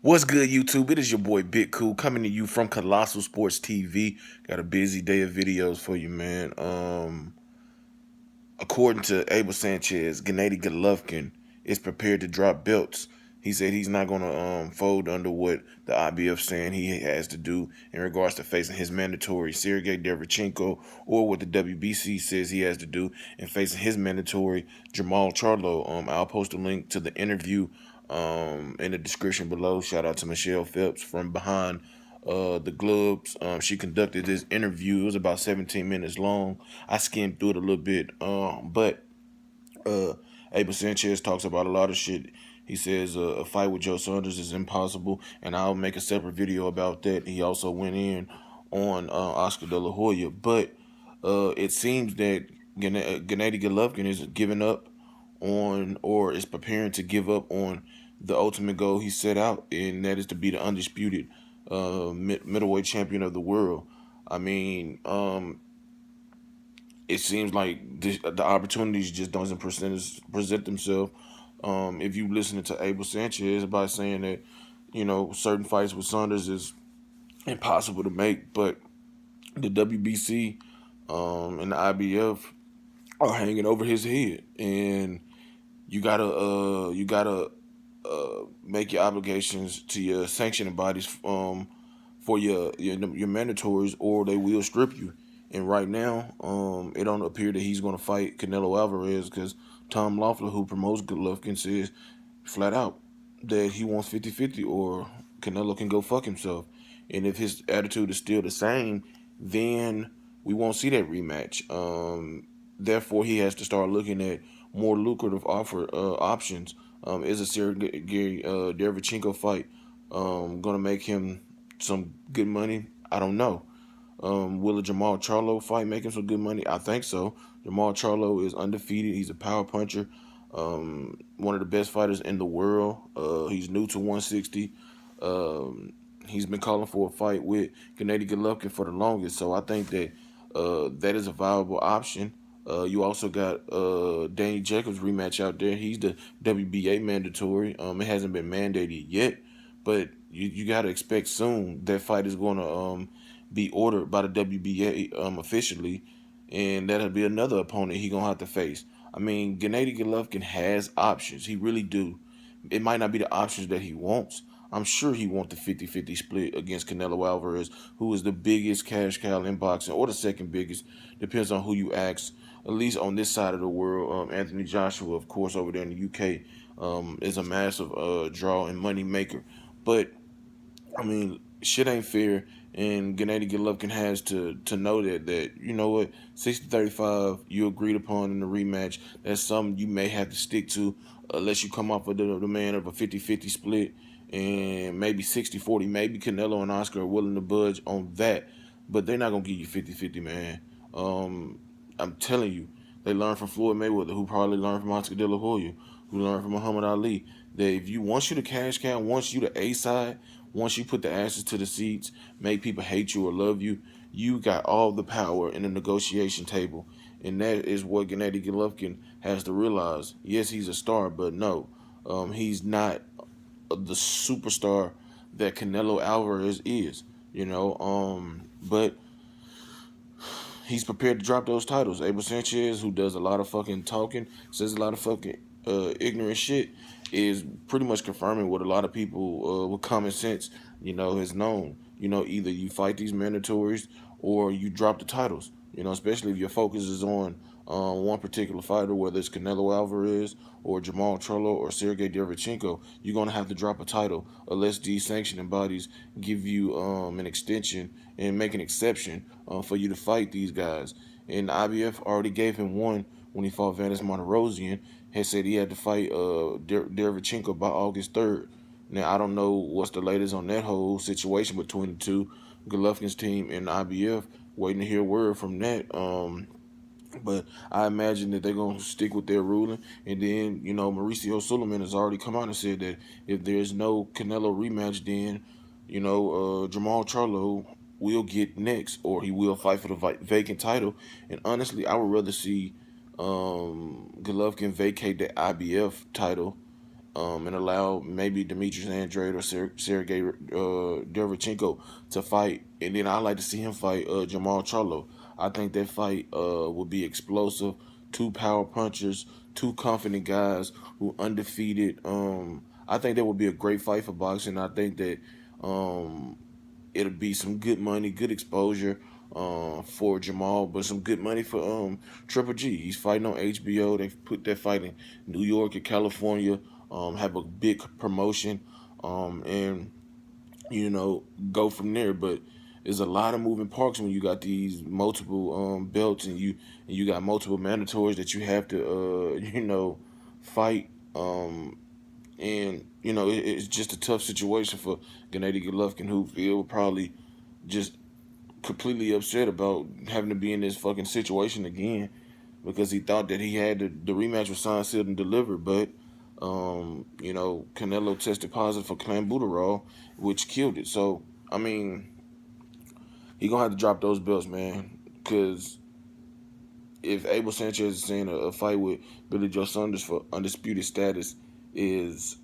What's good, YouTube? It is your boy Big Cool coming to you from Colossal Sports TV. Got a busy day of videos for you, man. According to Abel Sanchez, Gennady Golovkin is prepared to drop belts. He said he's not gonna fold under what the IBF saying he has to do in regards to facing his mandatory Sergey Derevchenko, or what the WBC says he has to do in facing his mandatory Jamal Charlo. I'll post a link to the interview in the description below. Shout out to Michelle Phelps from behind the gloves. She conducted this interview. It was about 17 minutes long. I skimmed through it a little bit, but uh, Abel Sanchez talks about a lot of shit. He says a fight with Joe Saunders is impossible, and I'll make a separate video about that. He also went in on Oscar De La Hoya, but it seems that Gennady Golovkin is giving up on, or is preparing to give up on, the ultimate goal he set out, and that is to be the undisputed middleweight champion of the world. I mean, it seems like the opportunities just doesn't present themselves. If you listen to Abel Sanchez by saying that, certain fights with Saunders is impossible to make, but the WBC and the IBF are hanging over his head, and you gotta make your obligations to your sanctioning bodies for your mandatories, or they will strip you. And right now, it don't appear that he's going to fight Canelo Alvarez, because Tom Loeffler, who promotes Golovkin, says flat out that he wants 50-50, or Canelo can go fuck himself. And if his attitude is still the same, then we won't see that rematch. Therefore, he has to start looking at more lucrative options. Is a Sergey Derevchenko fight going to make him some good money? I don't know. Will a Jamal Charlo fight make him some good money? I think so. Jamal Charlo is undefeated. He's a power puncher. One of the best fighters in the world. He's new to 160. He's been calling for a fight with Gennady Golovkin for the longest. So I think that that is a viable option. You also got Danny Jacobs rematch out there. He's the WBA mandatory. It hasn't been mandated yet, but you got to expect soon that fight is going to be ordered by the WBA officially, and that'll be another opponent he gonna have to face. I mean, Gennady Golovkin has options. He really do. It might not be the options that he wants. I'm sure he wants the 50-50 split against Canelo Alvarez, who is the biggest cash cow in boxing, or the second biggest, depends on who you ask. At least on this side of the world, Anthony Joshua, of course, over there in the UK, is a massive draw and money maker. But I mean, shit ain't fair, and Gennady Golovkin has to know that you know what, 60-35 you agreed upon in the rematch. That's something you may have to stick to, unless you come off of the demand of a 50-50 split, and maybe 60-40. Maybe Canelo and Oscar are willing to budge on that, but they're not gonna give you 50-50, man. I'm telling you, they learned from Floyd Mayweather, who probably learned from Oscar De La Hoya, who learned from Muhammad Ali. That if you once you the cash cow, once you the A side, once you put the asses to the seats, make people hate you or love you, you got all the power in the negotiation table. And that is what Gennady Golovkin has to realize. Yes, he's a star, but no, he's not the superstar that Canelo Alvarez is. But he's prepared to drop those titles. Abel Sanchez, who does a lot of fucking talking, says a lot of fucking ignorant shit, is pretty much confirming what a lot of people with common sense, has known. Either you fight these mandatories or you drop the titles. Especially if your focus is on one particular fighter, whether it's Canelo Alvarez or Jamal Charlo or Sergey Derevchenko, you're gonna have to drop a title unless these sanctioning bodies give you an extension and make an exception for you to fight these guys. And the IBF already gave him one when he fought Vanis Martirosyan. Had said he had to fight Derevchenko by August 3rd. Now I don't know what's the latest on that whole situation between the two, Golovkin's team and the IBF. Waiting to hear word from that. But I imagine that they're going to stick with their ruling. And then, Mauricio Suleiman has already come out and said that if there's no Canelo rematch, then, Jamal Charlo will get next, or he will fight for the vacant title. And honestly, I would rather see Golovkin vacate the IBF title and allow maybe Demetrius Andrade or Sergey Derevchenko to fight, and then I like to see him fight Jamal Charlo. I think that fight would be explosive. Two power punchers, two confident guys who undefeated. I think that would be a great fight for boxing. I think that um, it'll be some good money, good exposure for Jamal, but some good money for Triple G. He's fighting on HBO. They put that fight in New York and California. Have a big promotion, and go from there. But there's a lot of moving parts when you got these multiple belts and you got multiple mandatories that you have to fight. And it's just a tough situation for Gennady Golovkin, who will probably just completely upset about having to be in this fucking situation again because he thought that he had the rematch was signed, sealed, and delivered, but Canelo tested positive for clenbuterol, which killed it. So I mean, he gonna have to drop those belts, man, because if Abel Sanchez is saying a fight with Billy Joe Saunders for undisputed status is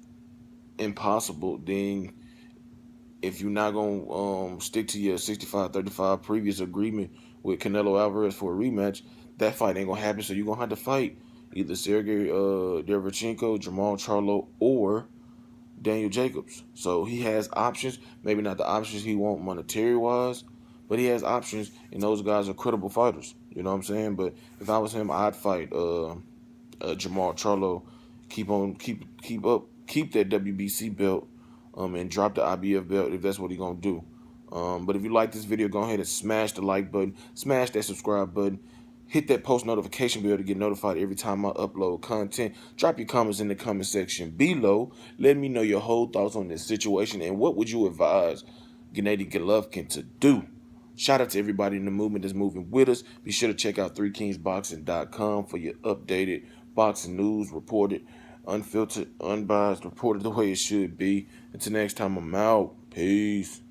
impossible, then if you're not gonna stick to your 65-35 previous agreement with Canelo Alvarez for a rematch, that fight ain't gonna happen. So you're gonna have to fight either Sergey Derevchenko, Jamal Charlo, or Daniel Jacobs. So he has options. Maybe not the options he want monetary wise, but he has options, and those guys are credible fighters. You know what I'm saying? But if I was him, I'd fight Jamal Charlo, keep that WBC belt, and drop the IBF belt if that's what he's gonna do. But if you like this video, go ahead and smash the like button, smash that subscribe button, hit that post notification bell to get notified every time I upload content. Drop your comments in the comment section below. Let me know your whole thoughts on this situation and what would you advise Gennady Golovkin to do. Shout out to everybody in the movement that's moving with us. Be sure to check out 3kingsboxing.com for your updated boxing news, reported, unfiltered, unbiased, reported the way it should be. Until next time, I'm out. Peace.